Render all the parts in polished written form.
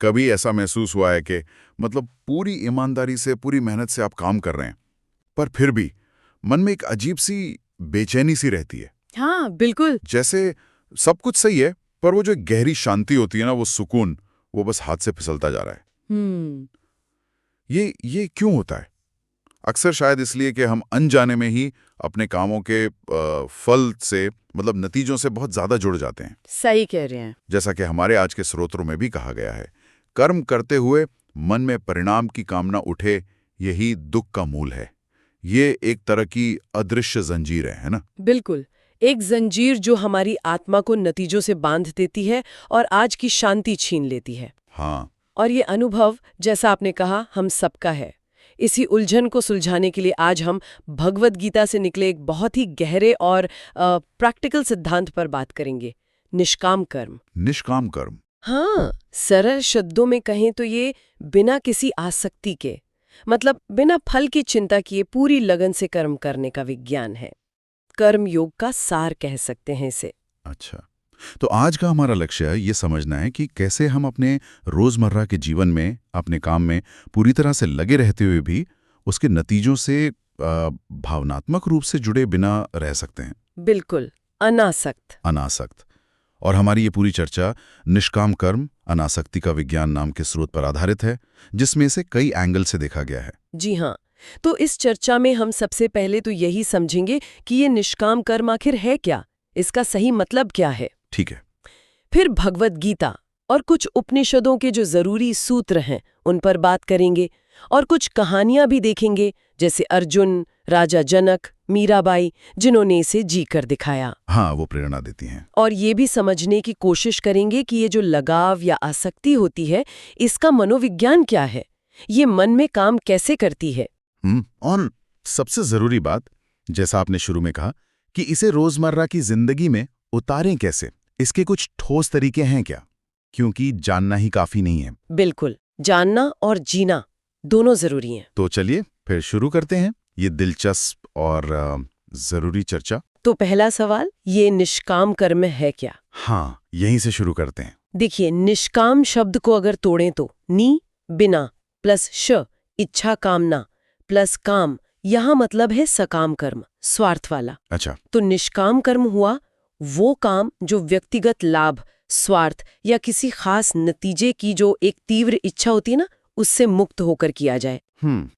कभी ऐसा महसूस हुआ है कि मतलब पूरी ईमानदारी से, पूरी मेहनत से आप काम कर रहे हैं, पर फिर भी मन में एक अजीब सी बेचैनी सी रहती है? हाँ, बिल्कुल। जैसे सब कुछ सही है, पर वो जो गहरी शांति होती है ना, वो सुकून, वो बस हाथ से फिसलता जा रहा है। हम्म। ये क्यों होता है? अक्सर शायद इसलिए कि हम अनजाने में ही अपने कामों के फल से, मतलब नतीजों से बहुत ज्यादा जुड़ जाते हैं। सही कह रहे हैं। जैसा कि हमारे आज के स्रोतों में भी कहा गया है, कर्म करते हुए मन में परिणाम की कामना उठे, यही दुख का मूल है। ये एक तरह की अदृश्य जंजीर है ना? बिल्कुल। एक जंजीर जो हमारी आत्मा को नतीजों से बांध देती है और आज की शांति छीन लेती है। हाँ। और ये अनुभव, जैसा आपने कहा, हम सबका है। इसी उलझन को सुलझाने के लिए आज हम भगवद गीता से निकले एक बहुत ही गहरे और प्रैक्टिकल सिद्धांत पर बात करेंगे, निष्काम कर्म। निष्काम कर्म। हाँ, सरल शब्दों में कहें तो ये बिना किसी आसक्ति के, मतलब बिना फल की चिंता किए पूरी लगन से कर्म करने का विज्ञान है। कर्म योग का सार कह सकते हैं इसे। अच्छा, तो आज का हमारा लक्ष्य ये समझना है कि कैसे हम अपने रोजमर्रा के जीवन में, अपने काम में पूरी तरह से लगे रहते हुए भी उसके नतीजों से भावनात्मक रूप से जुड़े बिना रह सकते हैं। बिल्कुल, अनासक्त। अनासक्त। और हमारी ये पूरी चर्चा निष्काम कर्म अनासक्ति का विज्ञान नाम के स्रोत पर आधारित है, जिसमें से कई एंगल से देखा गया है। जी हाँ, तो इस चर्चा में हम सबसे पहले तो यही समझेंगे कि ये निष्काम कर्म आखिर है क्या, इसका सही मतलब क्या है। ठीक है। फिर भगवद गीता और कुछ उपनिषदों के जो जरूरी सूत्र हैं उन पर बात करेंगे, और कुछ कहानियां भी देखेंगे, जैसे अर्जुन, राजा जनक, मीराबाई, जिन्होंने इसे जी कर दिखाया। हाँ, वो प्रेरणा देती हैं। और ये भी समझने की कोशिश करेंगे कि ये जो लगाव या आसक्ति होती है, इसका मनोविज्ञान क्या है, ये मन में काम कैसे करती है। और सबसे जरूरी बात, जैसा आपने शुरू में कहा, कि इसे रोजमर्रा की जिंदगी में उतारें कैसे, इसके कुछ ठोस तरीके हैं क्या? क्योंकि जानना ही काफी नहीं है। बिल्कुल, जानना और जीना दोनों जरूरी हैं। तो चलिए फिर शुरू करते हैं ये दिलचस्प और जरूरी चर्चा। तो पहला सवाल, ये निष्काम कर्म है क्या? हाँ, यहीं से शुरू करते हैं। देखिए, निष्काम शब्द को अगर तोड़ें तो नि, बिना, प्लस श, इच्छा कामना, प्लस काम, यहाँ मतलब है सकाम कर्म, स्वार्थ वाला। अच्छा। तो निष्काम कर्म हुआ वो काम जो व्यक्तिगत लाभ, स्वार्थ या किसी खास नतीजे की जो एक तीव्र इच्छा होती है ना, उससे मुक्त होकर किया जाए।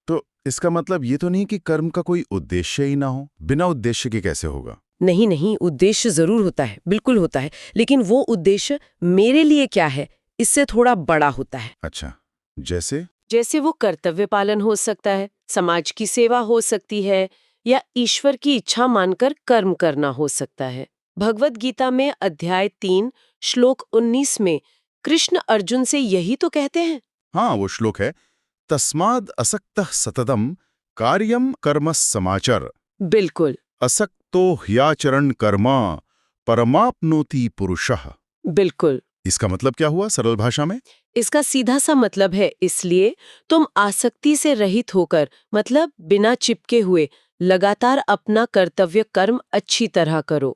तो इसका मतलब ये तो नहीं कि कर्म का कोई उद्देश्य ही ना हो? बिना उद्देश्य के कैसे होगा? नहीं नहीं, उद्देश्य जरूर होता है, बिल्कुल होता है, लेकिन वो उद्देश्य मेरे लिए क्या है, इससे थोड़ा बड़ा होता है। अच्छा, जैसे वो कर्तव्य पालन हो सकता है, समाज की सेवा हो सकती है, या ईश्वर की इच्छा मानकर कर्म करना हो सकता है। भगवद गीता में अध्याय 3 श्लोक 19 में कृष्ण अर्जुन से यही तो कहते हैं। हाँ, वो श्लोक है, तस्माद् असक्तः सततम कार्यम कर्म समाचर, बिल्कुल। असक्तो ह्याचरण कर्मा परमाप्नोति पुरुषः। बिल्कुल। इसका मतलब क्या हुआ सरल भाषा में? इसका सीधा सा मतलब है, इसलिए तुम आसक्ति से रहित होकर, मतलब बिना चिपके हुए, लगातार अपना कर्तव्य कर्म अच्छी तरह करो।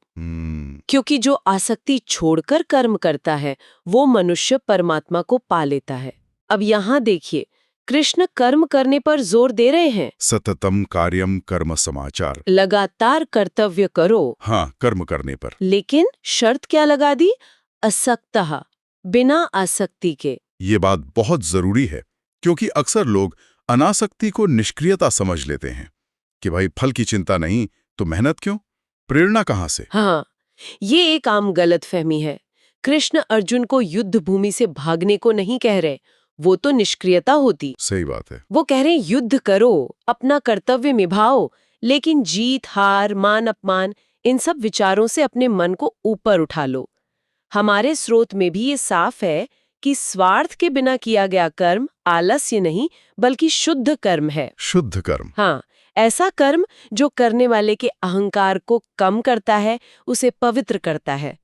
क्योंकि जो आसक्ति छोड़कर कर्म करता है वो मनुष्य परमात्मा को पा लेता है। अब यहाँ देखिए, कृष्ण कर्म करने पर जोर दे रहे हैं। सततम कार्यम कर्म समाचार, लगातार कर्तव्य करो। हाँ, कर्म करने पर। लेकिन शर्त क्या लगा दी? असक्तः, बिना आसक्ति के। ये बात बहुत जरूरी है, क्योंकि अक्सर लोग अनासक्ति को निष्क्रियता समझ लेते हैं कि भाई फल की चिंता नहीं तो मेहनत क्यों, प्रेरणा कहाँ से? हाँ, ये एक आम गलतफहमी है। कृष्ण अर्जुन को युद्ध भूमि से भागने को नहीं कह रहे, वो तो निष्क्रियता होती। सही बात है। वो कह रहे हैं युद्ध करो, अपना कर्तव्य निभाओ, लेकिन जीत हार, मान अपमान, इन सब विचारों से अपने मन को ऊपर उठा लो। हमारे स्रोत में भी ये साफ है कि स्वार्थ के बिना किया गया कर्म आलस्य नहीं बल्कि शुद्ध कर्म है। शुद्ध कर्म। हाँ, ऐसा कर्म जो करने वाले के अहंकार को कम करता है, उसे पवित्र करता है।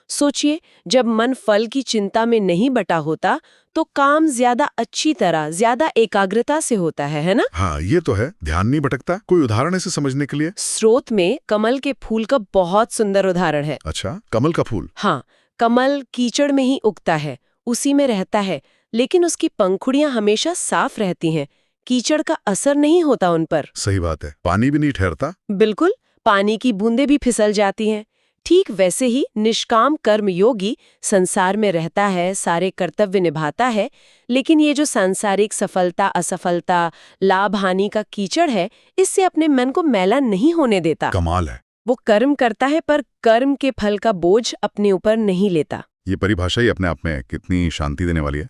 सोचिए, जब मन फल की चिंता में नहीं बटा होता तो काम ज्यादा अच्छी तरह, ज्यादा एकाग्रता से होता है ना? हाँ, ये तो है, ध्यान नहीं भटकता। कोई उदाहरण इसे समझने के लिए? स्रोत में कमल के फूल का बहुत सुंदर उदाहरण है। अच्छा, कमल का फूल। हाँ, कमल कीचड़ में ही उगता है, उसी में रहता है, लेकिन उसकी पंखुड़ियां हमेशा साफ रहती हैं, कीचड़ का असर नहीं होता उन पर। सही बात है, पानी भी नहीं ठहरता। बिल्कुल, पानी की बूंदें भी फिसल जाती हैं। ठीक वैसे ही निष्काम कर्मयोगी संसार में रहता है, सारे कर्तव्य निभाता है, लेकिन ये जो सांसारिक सफलता असफलता लाभ हानि का कीचड़ है, इससे अपने मन को मैला नहीं होने देता। कमाल है। वो कर्म करता है पर कर्म के फल का बोझ अपने ऊपर नहीं लेता। ये परिभाषा ही अपने आप में कितनी शांति देने वाली है।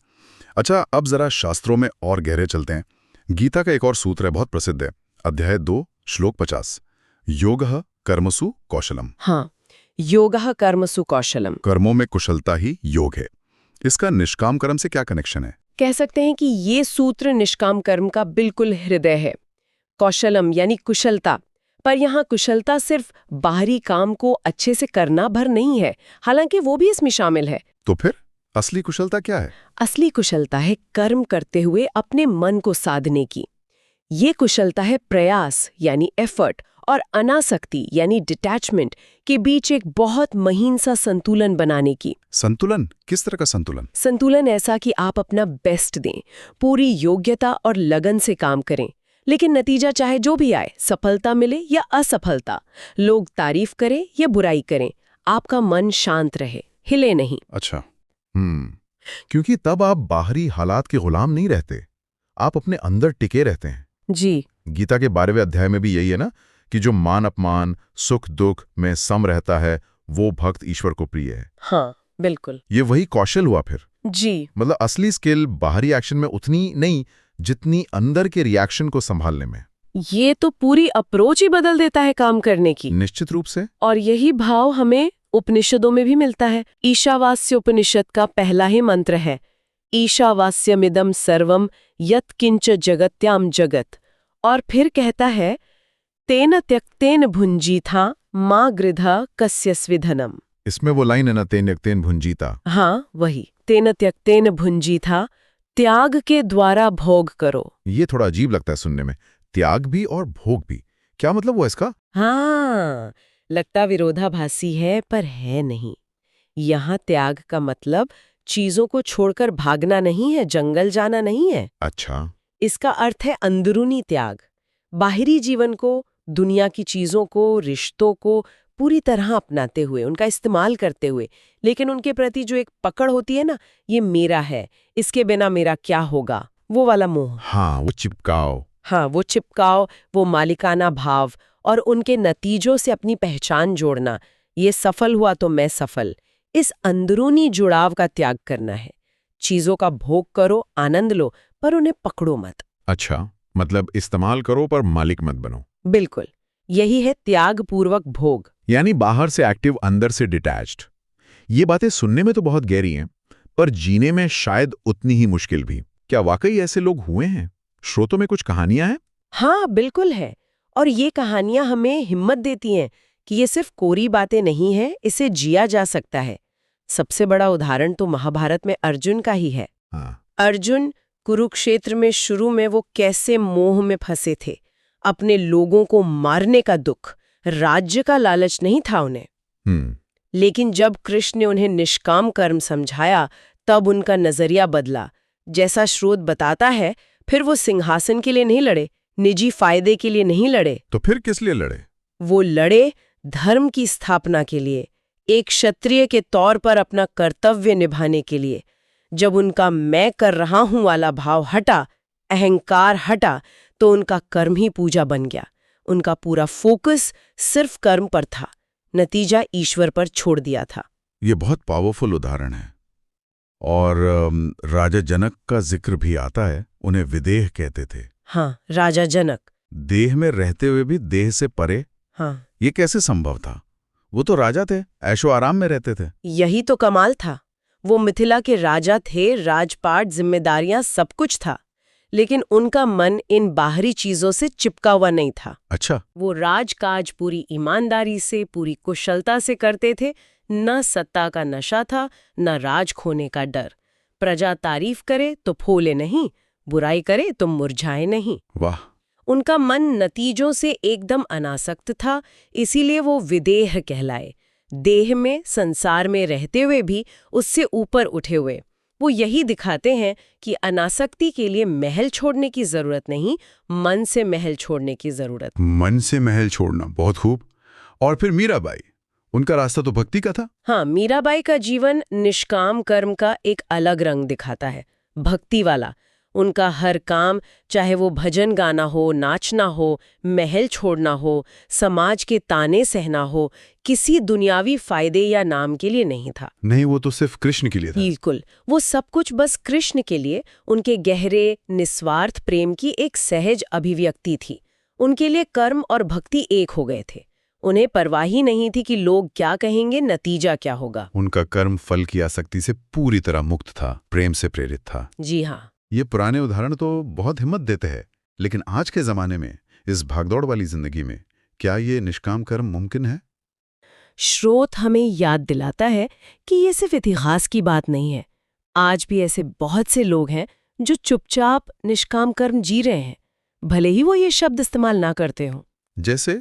अच्छा, अब जरा शास्त्रों में और गहरे चलते हैं। गीता का एक और सूत्र है, बहुत प्रसिद्ध है, अध्याय 2 श्लोक 50, योगः कर्मसु कौशलम। हाँ, योगः कर्मसु कौशलम। कर्मों में कुशलता ही योग है। इसका निष्काम कर्म से क्या कनेक्शन है? कह सकते हैं कि ये सूत्र निष्काम कर्म का बिल्कुल हृदय है। कौशलम यानी कुशलता, पर यहाँ कुशलता सिर्फ बाहरी काम को अच्छे से करना भर नहीं है, हालांकि वो भी इसमें शामिल है। तो फिर असली कुशलता क्या है? असली कुशलता है कर्म करते हुए अपने मन को साधने की। ये कुशलता है प्रयास यानी एफर्ट और अनासक्ति यानी डिटैचमेंट के बीच एक बहुत महीन सा संतुलन बनाने की। संतुलन? किस तरह का संतुलन? संतुलन ऐसा कि आप अपना बेस्ट दें, पूरी योग्यता और लगन से काम करें, लेकिन नतीजा चाहे जो भी आए, सफलता मिले या असफलता, लोग तारीफ करें या बुराई करें, आपका मन शांत रहे, हिले नहीं। अच्छा, क्योंकि तब आप बाहरी हालात के गुलाम नहीं रहते, आप अपने अंदर टिके रहते हैं। जी, गीता के 12वें अध्याय में भी यही है ना, कि जो मान अपमान सुख दुख में सम रहता है वो भक्त ईश्वर को प्रिय है। हाँ, बिल्कुल। ये वही कौशल हुआ फिर। जी, मतलब असली स्किल बाहरी एक्शन में उतनी नहीं जितनी अंदर के रिएक्शन को संभालने में। ये तो पूरी अप्रोच ही बदल देता है काम करने की। निश्चित रूप से। और यही भाव हमें उपनिषदों में भी मिलता है। ईशावास्य उपनिषद का पहला ही मंत्र है, ईशावास्यमिदं सर्वम यत् किंच जगत्याम जगत। और फिर कहता है, तेन त्यक्तेन भुंजीथा मां गृधा कस्य स्विधनम। इसमें वो लाइन है ना, तेन यक्तेन भुंजीता। हाँ, वही, तेन त्यक्तेन भुंजीथा, त्याग के द्वारा भोग करो। ये थोड़ा अजीब लगता है सुनने में, त्याग भी और भोग भी, क्या मतलब हुआ इसका? हाँ, लगता विरोधाभासी है पर है नहीं। यहाँ त्याग का मतलब चीजों को छोड़कर भागना नहीं है, जंगल जाना नहीं है। अच्छा। इसका अर्थ है अंदरूनी त्याग, बाहरी जीवन को, दुनिया की चीजों को, रिश्तों को पूरी तरह अपनाते हुए, उनका इस्तेमाल करते हुए, लेकिन उनके प्रति जो एक पकड़ होती है ना, ये मेरा है, इसके बिना मेरा क्या होगा, वो वाला मोह। हाँ, वो चिपकाव। हाँ, वो चिपकाव, वो मालिकाना भाव और उनके नतीजों से अपनी पहचान जोड़ना, ये सफल हुआ तो मैं सफल, इस अंदरूनी जुड़ाव का त्याग करना है। चीजों का भोग करो, आनंद लो, पर उन्हें पकड़ो मत। अच्छा, मतलब इस्तेमाल करो पर मालिक मत बनो। बिल्कुल, यही है त्यागपूर्वक भोग। यानी बाहर से एक्टिव, अंदर से डिटैच्ड। ये बातें सुनने में तो बहुत गहरी हैं, पर जीने में शायद उतनी ही मुश्किल भी। क्या वाकई ऐसे लोग हुए हैं? श्रोतों में कुछ कहानियां हैं? हाँ, बिल्कुल है। और ये कहानियां हमें हिम्मत देती हैं कि ये सिर्फ कोरी बातें नहीं हैं, इसे जिया जा सकता है। सबसे बड़ा उदाहरण तो महाभारत में अर्जुन का ही है। हाँ। अर्जुन कुरुक्षेत्र में शुरू में वो कैसे मोह में फंसे थे, अपने लोगों को मारने का दुख, राज्य का लालच नहीं था उन्हें। लेकिन जब कृष्ण ने उन्हें निष्काम कर्म समझाया, तब उनका नजरिया बदला। जैसा स्रोत बताता है, फिर वो सिंहासन के लिए नहीं लड़े, निजी फायदे के लिए नहीं लड़े। तो फिर किस लिए लड़े? वो लड़े धर्म की स्थापना के लिए, एक क्षत्रिय के तौर पर अपना कर्तव्य निभाने के लिए। जब उनका मैं कर रहा हूं वाला भाव हटा, अहंकार हटा, तो उनका कर्म ही पूजा बन गया। उनका पूरा फोकस सिर्फ कर्म पर था, नतीजा ईश्वर पर छोड़ दिया था। ये बहुत पावरफुल उदाहरण है। और राजा जनक का जिक्र भी आता है, उन्हें विदेह कहते थे। हाँ, राजा जनक। देह में रहते हुए भी देह से परे। हाँ, ये कैसे संभव था? वो तो राजा थे, ऐशो आराम में रहते थे। यही तो कमाल था। वो मिथिला के राजा थे, राजपाट, जिम्मेदारियां, सब कुछ था, लेकिन उनका मन इन बाहरी चीजों से चिपका हुआ नहीं था। अच्छा। वो राजकाज पूरी ईमानदारी से, पूरी कुशलता से करते थे। न सत्ता का नशा था, न राज खोने का डर। प्रजा तारीफ करे तो फूले नहीं, बुराई करे तो मुरझाए नहीं। वाह। उनका मन नतीजों से एकदम अनासक्त था, इसीलिए वो विदेह कहलाए। देह में, संसार में रहते हुए भी उससे ऊपर उठे हुए। वो यही दिखाते हैं कि अनासक्ति के लिए महल छोड़ने की जरूरत नहीं, मन से महल छोड़ने की जरूरत। मन से महल छोड़ना, बहुत खूब। और फिर मीराबाई, उनका रास्ता तो भक्ति का था। हाँ, मीराबाई का जीवन निष्काम कर्म का एक अलग रंग दिखाता है, भक्ति वाला। उनका हर काम, चाहे वो भजन गाना हो, नाचना हो, महल छोड़ना हो, समाज के ताने सहना हो, किसी दुनियावी फायदे या नाम के लिए नहीं था। नहीं, वो तो सिर्फ कृष्ण के लिए था। बिल्कुल, वो सब कुछ बस कृष्ण के लिए, उनके गहरे निस्वार्थ प्रेम की एक सहज अभिव्यक्ति थी। उनके लिए कर्म और भक्ति एक हो गए थे। उन्हें परवाह ही नहीं थी कि लोग क्या कहेंगे, नतीजा क्या होगा। उनका कर्म फल की आसक्ति से पूरी तरह मुक्त था, प्रेम से प्रेरित था। जी हाँ। ये पुराने उदाहरण तो बहुत हिम्मत देते हैं, लेकिन आज के जमाने में, इस भागदौड़ वाली जिंदगी में, क्या ये निष्काम कर्म मुमकिन है? स्रोत हमें याद दिलाता है कि ये सिर्फ इतिहास की बात नहीं है। आज भी ऐसे बहुत से लोग हैं जो चुपचाप निष्काम कर्म जी रहे हैं, भले ही वो ये शब्द इस्तेमाल ना करते हों। जैसे?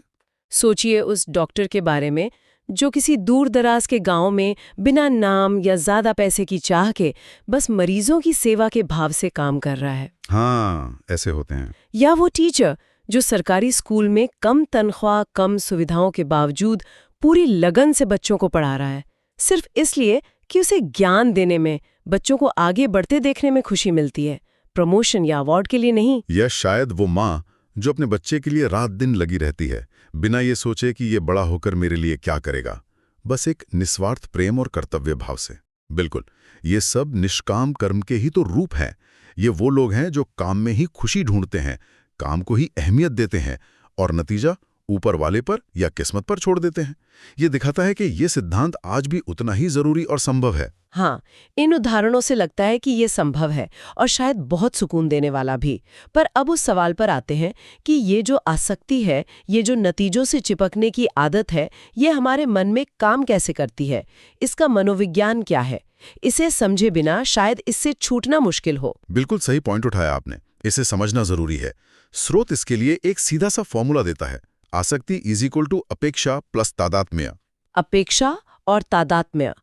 सोचिए उस डॉक्टर के बारे में जो किसी दूर दराज के गांव में बिना नाम या ज्यादा पैसे की चाह के बस मरीजों की सेवा के भाव से काम कर रहा है। हाँ, ऐसे होते हैं। या वो टीचर जो सरकारी स्कूल में कम तनख्वाह, कम सुविधाओं के बावजूद पूरी लगन से बच्चों को पढ़ा रहा है, सिर्फ इसलिए कि उसे ज्ञान देने में, बच्चों को आगे बढ़ते देखने में खुशी मिलती है, प्रमोशन या अवार्ड के लिए नहीं। या शायद वो माँ जो अपने बच्चे के लिए रात दिन लगी रहती है, बिना ये सोचे कि ये बड़ा होकर मेरे लिए क्या करेगा, बस एक निस्वार्थ प्रेम और कर्तव्य भाव से। बिल्कुल, ये सब निष्काम कर्म के ही तो रूप हैं। ये वो लोग हैं जो काम में ही खुशी ढूंढते हैं, काम को ही अहमियत देते हैं और नतीजा ऊपर वाले पर या किस्मत पर छोड़ देते हैं। ये दिखाता है कि ये सिद्धांत आज भी उतना ही जरूरी और संभव है। हाँ, इन उदाहरणों से लगता है कि ये संभव है और शायद बहुत सुकून देने वाला भी। पर अब उस सवाल पर आते हैं कि ये जो आसक्ति है, ये जो नतीजों से चिपकने की आदत है, ये हमारे मन में काम कैसे करती है? इसका मनोविज्ञान क्या है? इसे समझे बिना शायद इससे छूटना मुश्किल हो। बिल्कुल सही पॉइंट उठाया आपने। इसे समझना जरूरी है। स्रोत इसके लिए एक सीधा सा फॉर्मूला देता है, आसक्ति इज इक्वल टू अपेक्षा प्लस तादात्म्य। अपेक्षा और तादात्म्य,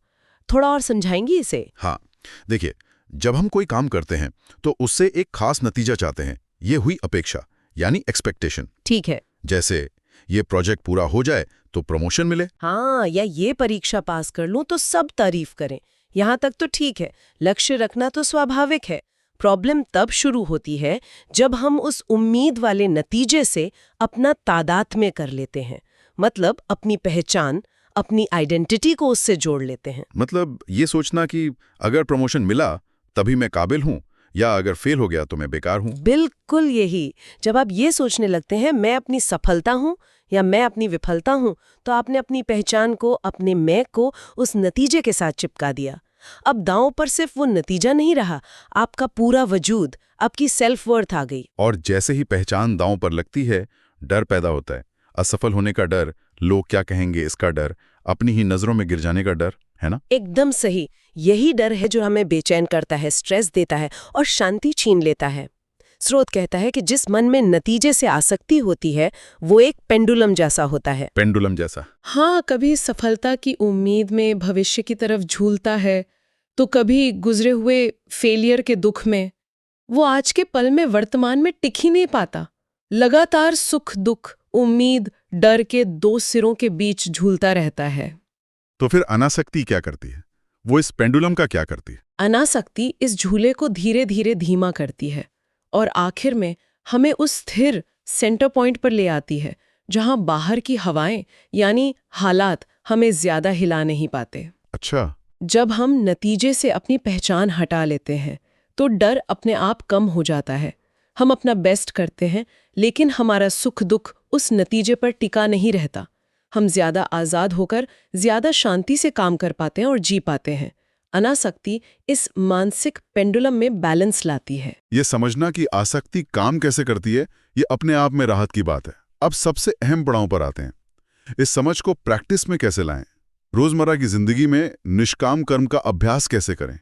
थोड़ा और समझाएंगी इसे? हाँ, देखिए, जब हम कोई काम करते हैं तो उससे एक खास नतीजा चाहते हैं। ये हुई अपेक्षा, यानी एक्सपेक्टेशन। ठीक है। जैसे ये प्रोजेक्ट पूरा हो जाए तो प्रमोशन मिले। हाँ, या ये परीक्षा पास कर लूं तो सब तारीफ करें। यहाँ तक तो ठीक है, लक्ष्य रखना तो स्वाभाविक है। प्रॉब्लम तब शुरू होती है जब हम उस उम्मीद वाले नतीजे से अपना तादात्म्य कर लेते हैं, मतलब अपनी पहचान, अपनी आइडेंटिटी को उससे जोड़ लेते हैं। मतलब ये सोचना कि अगर प्रमोशन मिला तभी मैं काबिल हूं, या अगर फेल हो गया तो मैं बेकार हूं। बिल्कुल यही। जब आप ये सोचने लगते हैं मैं अपनी सफलता हूं या मैं अपनी विफलता हूं, तो आपने अपनी पहचान को, अपने मैं को उस नतीजे के साथ चिपका दिया। अब दांव पर सिर्फ वो नतीजा नहीं रहा, आपका पूरा वजूद, आपकी सेल्फ वर्थ आ गई। और जैसे ही पहचान दांव पर लगती है, डर पैदा होता है। असफल होने का डर, लोग क्या कहेंगे इसका डर, अपनी ही नजरों में गिर जाने का डर, है ना? एकदम सही। यही डर है जो हमें बेचैन करता है, स्ट्रेस देता है और शांति छीन लेता है। स्रोत कहता है कि जिस मन में नतीजे से आसक्ति होती है वो एक पेंडुलम जैसा होता है। पेंडुलम जैसा? हाँ, कभी सफलता की उम्मीद में भविष्य की तरफ झूलता है तो कभी गुजरे हुए फेलियर के दुख में। वो आज के पल में, वर्तमान में टिक ही नहीं पाता। लगातार सुख दुख, उम्मीद डर के दो सिरों के बीच झूलता रहता है। तो फिर अनासक्ति क्या करती है? वो इस पेंडुलम का क्या करती है? अनासक्ति इस झूले को धीरे धीरे धीमा करती है और आखिर में हमें उस स्थिर सेंटर पॉइंट पर ले आती है जहां बाहर की हवाएं यानी हालात हमें ज्यादा हिला नहीं पाते। अच्छा। जब हम नतीजे से अपनी पहचान हटा लेते हैं तो डर अपने आप कम हो जाता है। हम अपना बेस्ट करते हैं, लेकिन हमारा सुख दुख उस नतीजे पर टिका नहीं रहता। हम ज्यादा आजाद होकर ज्यादा शांति से काम कर पाते हैं और जी पाते हैं। अनासक्ति इस मानसिक पेंडुलम में बैलेंस लाती है। ये समझना कि आसक्ति काम कैसे करती है, ये अपने आप में राहत की बात है। अब सबसे अहम पड़ाव पर आते हैं। इस समझ को प्रैक्टिस में कैसे लाएं? रोजमर्रा की जिंदगी में निष्काम कर्म का अभ्यास कैसे करें?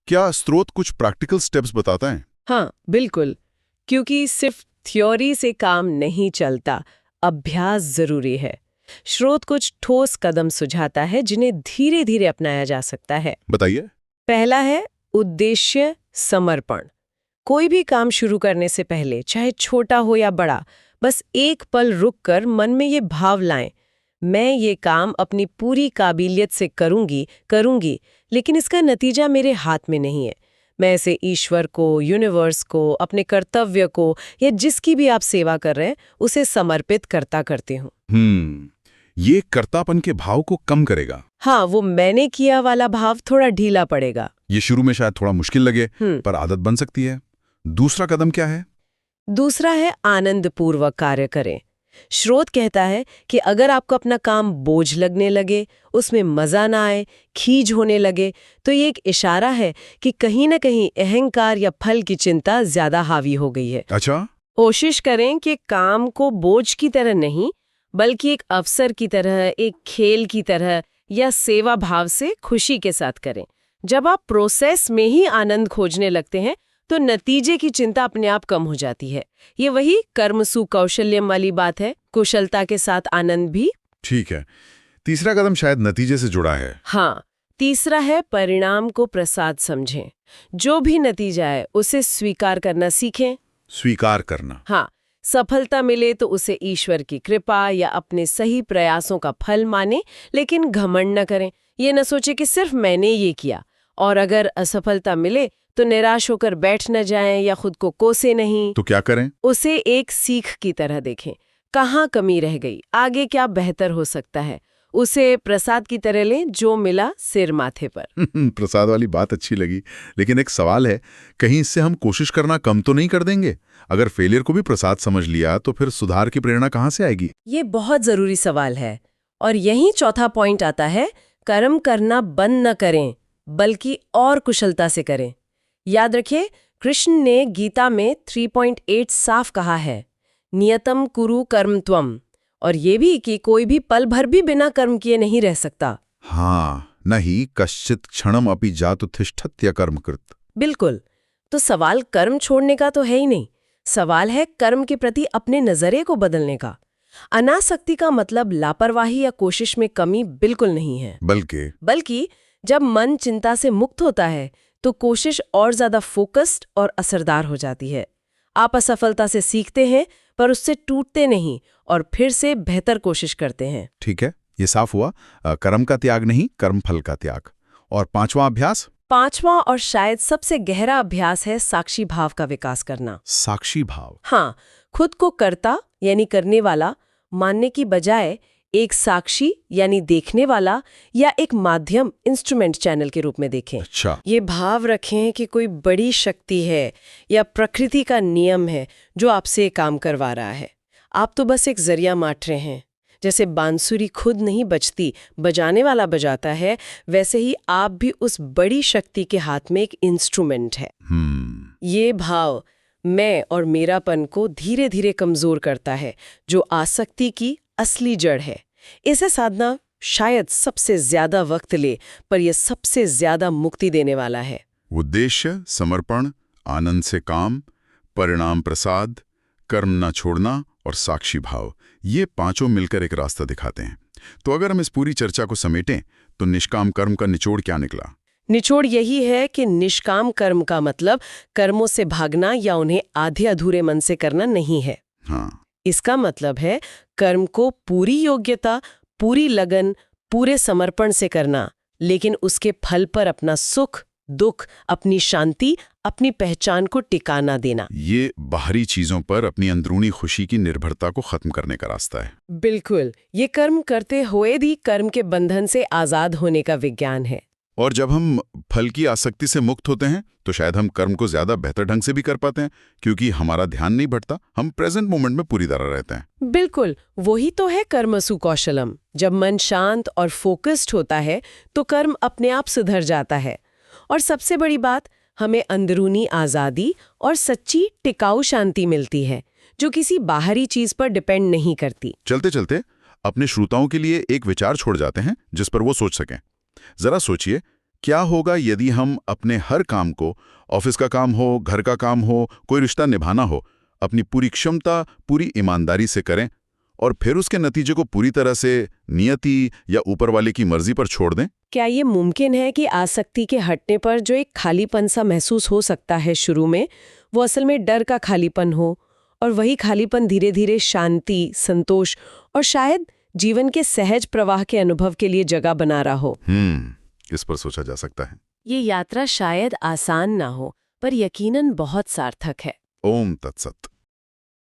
क्या स्रोत कुछ प्रैक्टिकल स्टेप्स बताता है? हाँ, बिल्कुल। क्योंकि सिर्फ थ्योरी से काम नहीं चलता, अभ्यास जरूरी है। स्रोत कुछ ठोस कदम सुझाता है जिन्हें धीरे धीरे अपनाया जा सकता है। बताइए। पहला है उद्देश्य, समर्पण। कोई भी काम शुरू करने से पहले, चाहे छोटा हो या बड़ा, बस एक पल रुककर मन में ये भाव लाएं, मैं ये काम अपनी पूरी काबिलियत से करूंगी, लेकिन इसका नतीजा मेरे हाथ में नहीं है। मैं इसे ईश्वर को, यूनिवर्स को, अपने कर्तव्य को या जिसकी भी आप सेवा कर रहे हैं उसे समर्पित करती हूँ। ये कर्तापन के भाव को कम करेगा। हाँ, वो मैंने किया वाला भाव थोड़ा ढीला पड़ेगा। ये शुरू में शायद थोड़ा मुश्किल लगे, पर आदत बन सकती है। दूसरा कदम क्या है? दूसरा है आनंदपूर्वक कार्य करें। स्रोत कहता है कि अगर आपको अपना काम बोझ लगने लगे, उसमें मजा ना आए, खीज होने लगे, तो ये एक इशारा है कि कहीं न कहीं अहंकार या फल की चिंता ज्यादा हावी हो गई है। अच्छा, कोशिश करें कि काम को बोझ की तरह नहीं, बल्कि एक अवसर की तरह, एक खेल की तरह या सेवा भाव से खुशी के साथ करें। जब आप प्रोसेस में ही आनंद खोजने लगते हैं तो नतीजे की चिंता अपने आप कम हो जाती है। ये वही कर्मसु कौशल्यम वाली बात है, कुशलता के साथ आनंद भी। ठीक है। तीसरा कदम शायद नतीजे से जुड़ा है। हाँ, तीसरा है परिणाम को प्रसाद समझें। जो भी नतीजा है उसे स्वीकार करना सीखें। स्वीकार करना। हाँ, सफलता मिले तो उसे ईश्वर की कृपा या अपने सही प्रयासों का फल माने, लेकिन घमंड न करें। ये न सोचे कि सिर्फ मैंने ये किया, और अगर असफलता मिले तो निराश होकर बैठ न जाएं या खुद को कोसे नहीं। तो क्या करें? उसे एक सीख की तरह देखें। कहाँ कमी रह गई, आगे क्या बेहतर हो सकता है, उसे प्रसाद की तरह लें, जो मिला सिर माथे पर। प्रसाद वाली बात अच्छी लगी, लेकिन एक सवाल है, कहीं इससे हम कोशिश करना कम तो नहीं कर देंगे? अगर फेलियर को भी प्रसाद समझ लिया तो फिर सुधार की प्रेरणा कहाँ से आएगी? ये बहुत जरूरी सवाल है, और यही चौथा पॉइंट आता है, कर्म करना बंद न करें, बल्कि और कुशलता से करें। याद रखिए, कृष्ण ने गीता में 3.8 साफ कहा है, नियतम कुरु कर्म त्वम, और ये भी कि कोई भी पल भर भी बिना कर्म किए नहीं रह सकता। हाँ, नहीं कश्चित क्षणम अपि जातु तिष्ठत्य कर्मकृत। बिल्कुल। तो सवाल कर्म छोड़ने का तो है ही नहीं, सवाल है कर्म के प्रति अपने नजरिए को बदलने का। अनासक्ति का मतलब लापरवाही या कोशिश में कमी बिल्कुल नहीं है, बल्कि जब मन चिंता से मुक्त होता है तो कोशिश और ज्यादा फोकस्ड और असरदार हो जाती है। आप असफलता से सीखते हैं, पर उससे टूटते नहीं और फिर से बेहतर कोशिश करते हैं। ठीक है, ये साफ हुआ। कर्म का त्याग नहीं, कर्म फल का त्याग। और पांचवा अभ्यास? पांचवा और शायद सबसे गहरा अभ्यास है साक्षी भाव का विकास करना। साक्षी भाव? हाँ, खुद को कर्ता यानी करने वाला मानने की बजाय एक साक्षी यानी देखने वाला या एक माध्यम इंस्ट्रूमेंट चैनल के रूप में देखें। अच्छा। ये भाव रखें कि कोई बड़ी शक्ति है या प्रकृति का नियम है जो आपसे काम करवा रहा है। आप तो बस एक जरिया माट रहे हैं। जैसे बांसुरी खुद नहीं बजती, बजाने वाला बजाता है, वैसे ही आप भी उस बड़ी शक्ति के हाथ में एक इंस्ट्रूमेंट है। ये भाव मैं और मेरापन को धीरे धीरे कमजोर करता है, जो आसक्ति की असली जड़ है। इसे साधना शायद सबसे ज्यादा वक्त ले, पर यह सबसे ज्यादा मुक्ति देने वाला है। उद्देश्य, समर्पण, आनंद से काम, परिणाम प्रसाद, कर्म न छोड़ना और साक्षी भाव, ये पांचों मिलकर एक रास्ता दिखाते हैं। तो अगर हम इस पूरी चर्चा को समेटें तो निष्काम कर्म का निचोड़ क्या निकला? निचोड़ यही है कि निष्काम कर्म का मतलब कर्मों से भागना या उन्हें आधे अधूरे मन से करना नहीं है। हाँ, इसका मतलब है कर्म को पूरी योग्यता, पूरी लगन, पूरे समर्पण से करना, लेकिन उसके फल पर अपना सुख, दुख, अपनी शांति, अपनी पहचान को टिकाना देना। ये बाहरी चीजों पर अपनी अंदरूनी खुशी की निर्भरता को खत्म करने का रास्ता है। बिल्कुल, ये कर्म करते हुए भी कर्म के बंधन से आजाद होने का विज्ञान है। और जब हम फल की आसक्ति से मुक्त होते हैं तो शायद हम कर्म को ज्यादा बेहतर ढंग से भी कर पाते हैं, क्योंकि हमारा ध्यान नहीं भटता, हम प्रेजेंट मोमेंट में पूरी तरह रहते हैं। बिल्कुल, वही तो है कर्मसु कौशलम। जब मन शांत और फोकस्ड होता है तो कर्म अपने आप सुधर जाता है। और सबसे बड़ी बात, हमें अंदरूनी आज़ादी और सच्ची टिकाऊ शांति मिलती है, जो किसी बाहरी चीज पर डिपेंड नहीं करती। चलते चलते अपने श्रोताओं के लिए एक विचार छोड़ जाते हैं जिस पर वो सोच सकें। जरा सोचिए, क्या होगा यदि हम अपने हर काम को, ऑफिस का काम हो, घर का काम हो, कोई रिश्ता निभाना हो, अपनी पूरी क्षमता, पूरी ईमानदारी से करें, और फिर उसके नतीजे को पूरी तरह से नियति या ऊपर वाले की मर्जी पर छोड़ दें? क्या ये मुमकिन है कि आसक्ति के हटने पर जो एक खालीपन सा महसूस हो सकता है शुरू में, वो असल में डर का खालीपन हो, और वही खालीपन धीरे धीरे शांति, संतोष और शायद जीवन के सहज प्रवाह के अनुभव के लिए जगह बना रहा हो? इस पर सोचा जा सकता है। ये यात्रा शायद आसान ना हो, पर यकीनन बहुत सार्थक है। ओम तत्सत।